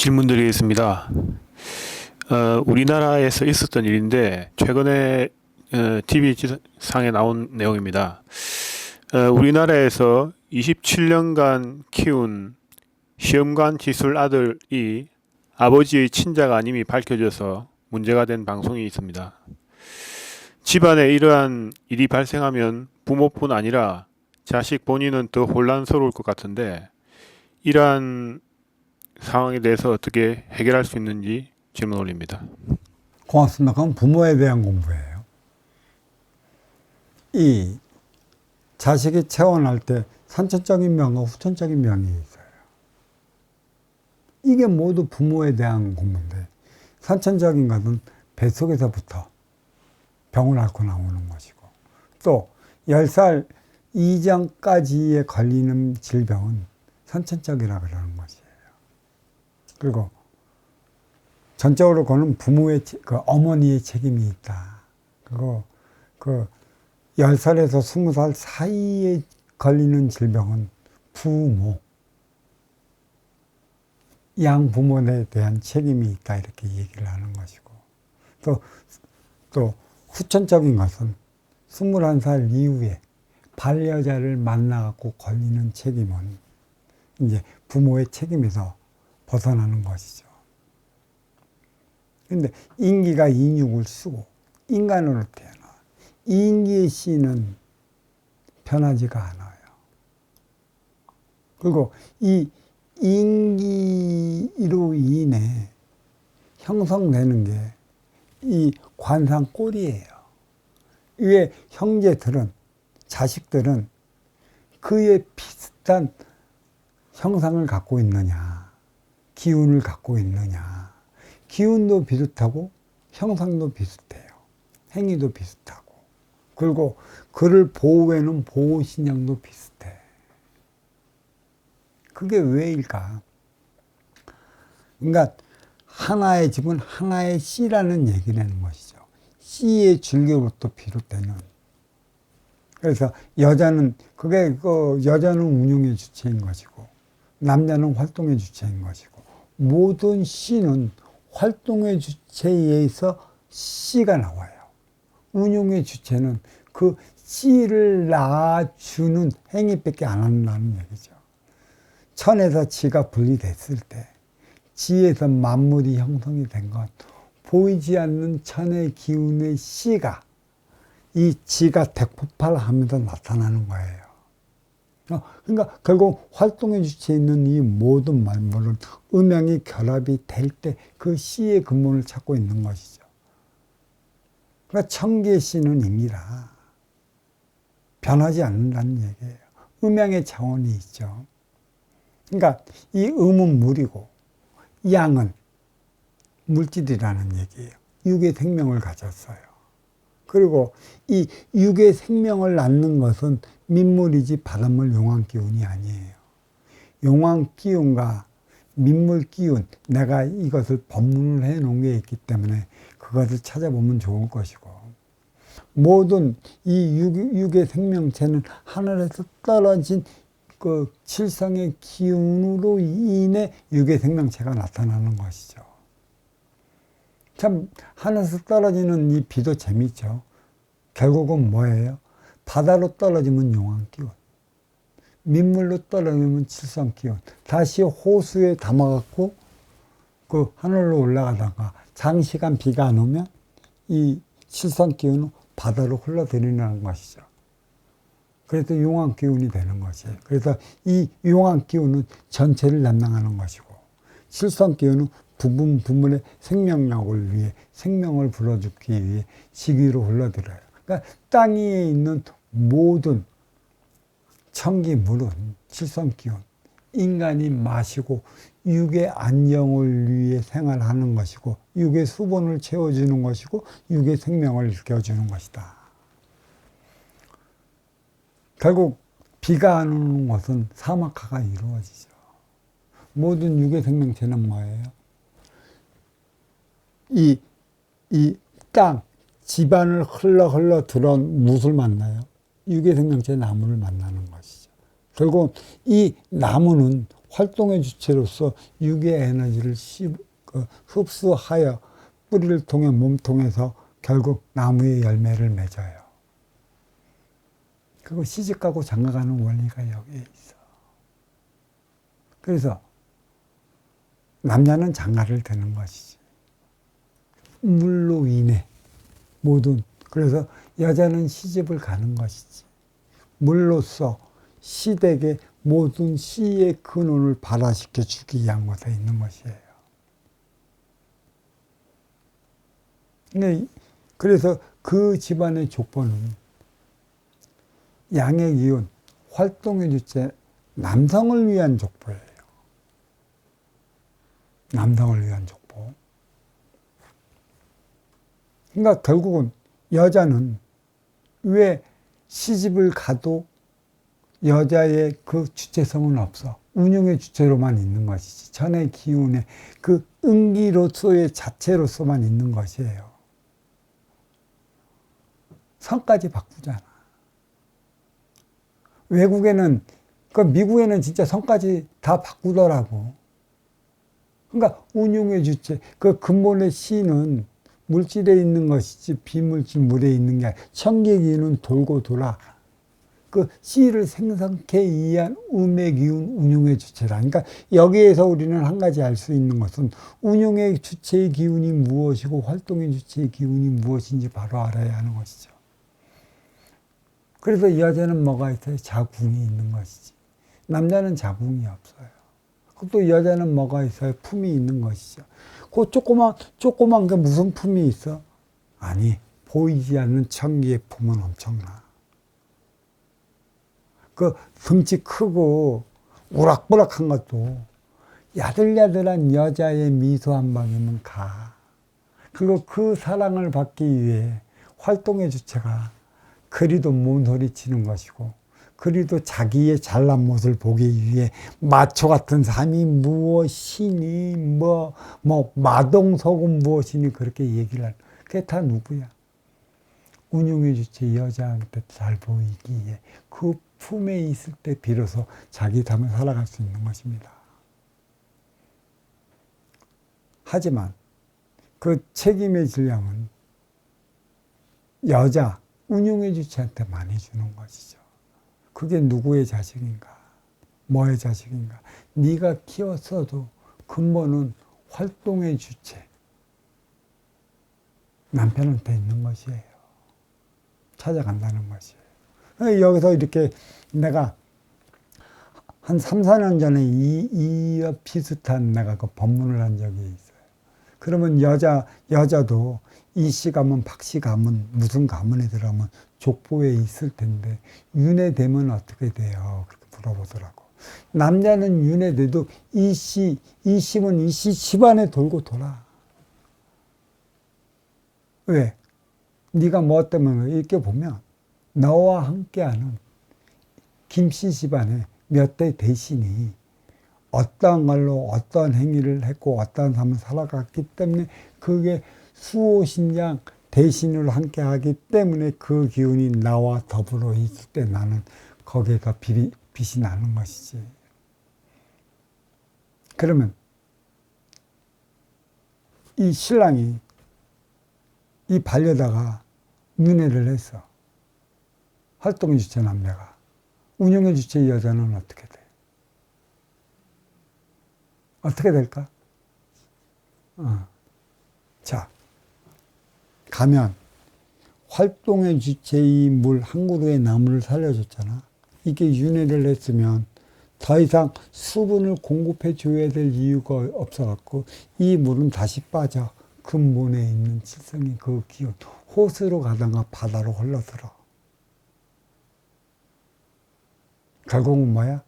질문드리겠습니다. 우리나라에서 있었던 일인데 최근에 TV상에 나온 내용입니다. 우리나라에서 27년간 키운 시험관 기술 아들이 아버지의 친자가 아님이 밝혀져서 문제가 된 방송이 있습니다. 집안에 이러한 일이 발생하면 부모뿐 아니라 자식 본인은 더 혼란스러울 것 같은데 이러한 상황에 대해서 어떻게 해결할 수 있는지 질문 올립니다. 고맙습니다. 그건 부모에 대한 공부예요. 이 자식이 태어날 때 선천적인 명과 후천적인 명이 있어요. 이게 모두 부모에 대한 공부인데, 선천적인 것은 뱃속에서부터 병을 앓고 나오는 것이고, 또 10살 이전까지에 걸리는 질병은 선천적이라 그러는 것이에요. 그리고 전적으로 그는 부모의, 어머니의 책임이 있다. 그리고 10살에서 20살 사이에 걸리는 질병은 부모, 양부모에 대한 책임이 있다. 이렇게 얘기를 하는 것이고. 또 후천적인 것은 21살 이후에 반려자를 만나갖고 걸리는 책임은 이제 부모의 책임에서 벗어나는 것이죠. 그런데 인기가 인육을 쓰고 인간으로 태어나 인기의 씨는 변하지가 않아요. 그리고 이 인기로 인해 형성되는 게 이 관상골이에요. 위에 형제들은, 자식들은 그에 비슷한 형상을 갖고 있느냐, 기운을 갖고 있느냐. 기운도 비슷하고 형상도 비슷해요. 행위도 비슷하고. 그리고 그를 보호해놓은 보호신경도 비슷해. 그게 왜일까? 그러니까 하나의 집은 하나의 씨라는 얘기라는 것이죠. 씨의 줄기로부터 비롯되는. 그래서 여자는, 여자는 운용의 주체인 것이고, 남자는 활동의 주체인 것이고, 모든 씨는 활동의 주체에 의해서 씨가 나와요. 운용의 주체는 그 씨를 낳아주는 행위밖에 안 한다는 얘기죠. 천에서 지가 분리됐을 때, 지에서 만물이 형성이 된 것, 보이지 않는 천의 기운의 씨가 이 지가 대폭발하면서 나타나는 거예요. 그러니까 결국 활동의 주체에 있는 이 모든 만물은 음양이 결합이 될 때 그 씨의 근본을 찾고 있는 것이죠. 그러니까 천개의 씨는 임이라 변하지 않는다는 얘기예요. 음양의 차원이 있죠. 그러니까 이 음은 물이고 양은 물질이라는 얘기예요. 육의 생명을 가졌어요. 그리고 이 육의 생명을 낳는 것은 민물이지 바닷물 용왕기운이 아니에요. 용왕기운과 민물기운, 내가 이것을 법문을 해놓은 게 있기 때문에 그것을 찾아보면 좋을 것이고, 모든 이 육의 생명체는 하늘에서 떨어진 그 칠성의 기운으로 인해 육의 생명체가 나타나는 것이죠. 참 하늘에서 떨어지는 이 비도 재밌죠. 결국은 뭐예요? 바다로 떨어지면 용왕기운, 민물로 떨어지면 칠성기운, 다시 호수에 담아갖고 그 하늘로 올라가다가 장시간 비가 안 오면 이 칠성기운은 바다로 흘러들이는 것이죠. 그래서 용왕기운이 되는 것이에요. 그래서 이 용왕기운은 전체를 담당하는 것이고, 칠성기운은 부분의 생명력을 위해, 생명을 불어주기 위해 지기로 흘러들어요. 그러니까 땅 위에 있는 모든 천기물은 칠성기운, 인간이 마시고 육의 안정을 위해 생활하는 것이고, 육의 수본을 채워주는 것이고, 육의 생명을 일깨워주는 것이다. 결국 비가 안 오는 것은 사막화가 이루어지죠. 모든 육의 생명체는 뭐예요? 이 땅, 집안을 흘러 들어온 무엇을 만나요? 육의 생명체 나무를 만나는 것이죠. 결국 이 나무는 활동의 주체로서 육의 에너지를 흡수하여 뿌리를 통해 몸통에서 결국 나무의 열매를 맺어요. 그거 시집가고 장가가는 원리가 여기에 있어. 그래서 남자는 장가를 드는 것이지. 물로 인해 모든, 그래서 여자는 시집을 가는 것이지. 물로써 시댁의 모든 시의 근원을 발화시켜 주기 위한 것에 있는 것이에요. 그래서 그 집안의 족보는 양의 기운, 활동의 주체, 남성을 위한 족보예요. 남성을 위한 족보. 그러니까 결국은 여자는 왜 시집을 가도 여자의 그 주체성은 없어. 운용의 주체로만 있는 것이지. 전의 기운의 그 응기로서의 자체로서만 있는 것이에요. 성까지 바꾸잖아. 외국에는, 그 미국에는 진짜 성까지 다 바꾸더라고. 그러니까 운용의 주체, 그 근본의 시는 물질에 있는 것이지 비물질 물에 있는 게 아니라 천계기운은 돌고 돌아. 그 시를 생성케 위한 음의 기운, 운용의 주체라. 그러니까 여기에서 우리는 한 가지 알 수 있는 것은 운용의 주체의 기운이 무엇이고 활동의 주체의 기운이 무엇인지 바로 알아야 하는 것이죠. 그래서 여자는 뭐가 있어요? 자궁이 있는 것이지. 남자는 자궁이 없어요. 또 여자는 뭐가 있어요? 품이 있는 것이죠. 그 조그만 게 무슨 품이 있어? 아니, 보이지 않는 천기의 품은 엄청나. 그 덩치 크고 우락부락한 것도 야들야들한 여자의 미소 한 방이면 가. 그리고 그 사랑을 받기 위해 활동의 주체가 그리도 몸소리치는 것이고, 그리도 자기의 잘난 모습을 보기 위해 마초 같은 삶이 무엇이니, 마동석은 무엇이니 그렇게 얘기를 하는. 그게 다 누구야? 운용의 주체 여자한테 잘 보이기 위해 그 품에 있을 때 비로소 자기 삶을 살아갈 수 있는 것입니다. 하지만 그 책임의 질량은 여자, 운용의 주체한테 많이 주는 것이죠. 그게 누구의 자식인가? 뭐의 자식인가? 네가 키웠어도 근본은 활동의 주체, 남편한테 있는 것이에요. 찾아간다는 것이에요. 여기서 이렇게 내가 한 3, 4년 전에 이 비슷한 내가 그 법문을 한 적이 있어요. 그러면 여자도 이 씨 가문, 박 씨 가문, 무슨 가문에 들어가면 족보에 있을 텐데 윤회되면 어떻게 돼요? 그렇게 물어보더라고. 남자는 윤회돼도 이 씨는 이 씨 집안에 돌고 돌아. 왜? 네가 뭐 때문에 이렇게 보면 너와 함께하는 김씨 집안에 몇 대 대신이 어떠한 걸로 어떠한 행위를 했고 어떠한 삶을 살아갔기 때문에 그게 수호신장 대신으로 함께하기 때문에 그 기운이 나와 더불어 있을 때 나는 거기에서 빛이 나는 것이지. 그러면 이 신랑이 이 반려다가 윤회를 했어. 활동의 주체 남자가. 운영의 주체 여자는 어떻게 돼? 어떻게 될까? 자, 가면 활동의 주체의 물 한 그루의 나무를 살려줬잖아. 이게 윤회를 했으면 더 이상 수분을 공급해 줘야 될 이유가 없어갖고 이 물은 다시 빠져 근본에 있는 칠성의 그 기운 호수로 가다가 바다로 흘러들어. 결국은 뭐야?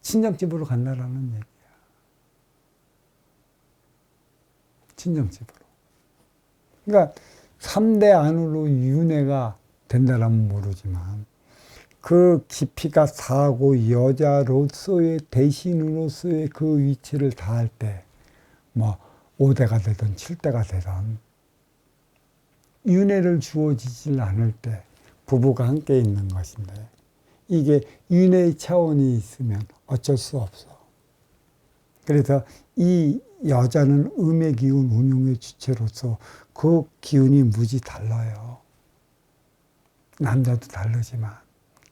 친정집으로 간다라는 얘기야. 친정집으로. 그러니까 3대 안으로 윤회가 된다라면 모르지만 그 깊이가 4고 여자로서의 대신으로서의 그 위치를 다할 때 뭐 5대가 되든 7대가 되든 윤회를 주어지질 않을 때 부부가 함께 있는 것인데 이게 윤회의 차원이 있으면 어쩔 수 없어. 그래서 이 여자는 음의 기운 운용의 주체로서 그 기운이 무지 달라요. 남자도 다르지만.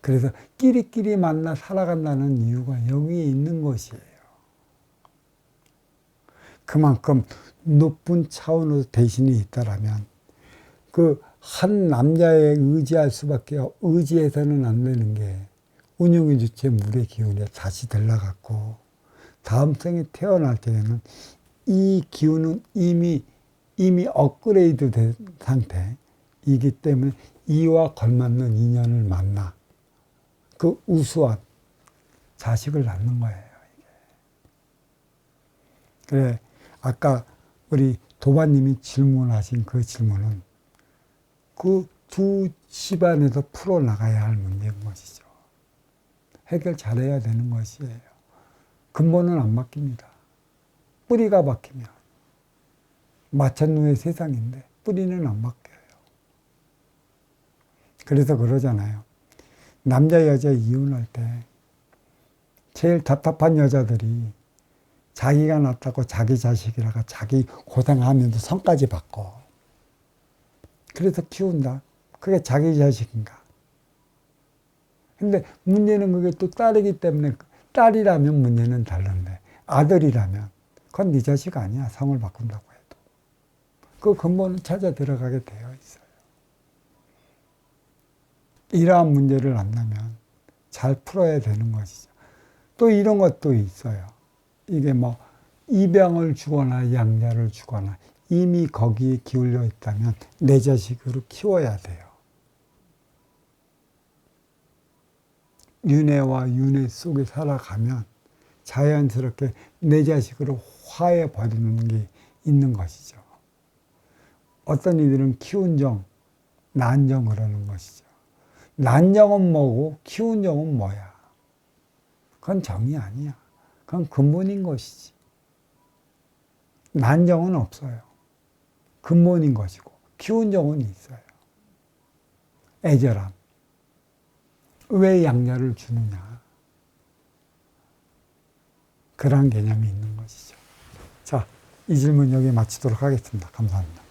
그래서 끼리끼리 만나 살아간다는 이유가 여기에 있는 것이에요. 그만큼 높은 차원의 대신이 있다라면 그 한 남자에 의지할 수밖에 의지해서는 안 되는 게 운용의 주체 물의 기운에 다시 들러갔고 다음 생에 태어날 때에는 이 기운은 이미 업그레이드 된 상태이기 때문에 이와 걸맞는 인연을 만나 그 우수한 자식을 낳는 거예요. 이게. 그래 아까 우리 도반님이 질문하신 그 질문은 그 두 집안에서 풀어나가야 할 문제인 것이죠. 해결 잘해야 되는 것이에요. 근본은 안 바뀝니다. 뿌리가 바뀌면 마천루의 세상인데 뿌리는 안 바뀌어요. 그래서 그러잖아요. 남자 여자 이혼할 때 제일 답답한 여자들이 자기가 낳았다고 자기 자식이라가 자기 고생하면서 성까지 받고 그래서 키운다. 그게 자기 자식인가. 근데 문제는 그게 또 딸이기 때문에 딸이라면 문제는 다른데 아들이라면 그건 네 자식 아니야. 성을 바꾼다고 해도. 그 근본은 찾아 들어가게 되어 있어요. 이러한 문제를 안다면 잘 풀어야 되는 것이죠. 또 이런 것도 있어요. 이게 뭐 입양을 주거나 양자를 주거나 이미 거기에 기울여 있다면 내 자식으로 키워야 돼요. 윤회와 윤회 속에 살아가면 자연스럽게 내 자식으로 화해 버리는 게 있는 것이죠. 어떤 이들은 키운 정, 난정 그러는 것이죠. 난정은 뭐고 키운 정은 뭐야? 그건 정이 아니야. 그건 근본인 것이지. 난정은 없어요. 근본인 것이고 키운 정은 있어요. 애절함. 왜 양자를 주느냐. 그런 개념이 있는 것이죠. 자, 이 질문 여기 마치도록 하겠습니다. 감사합니다.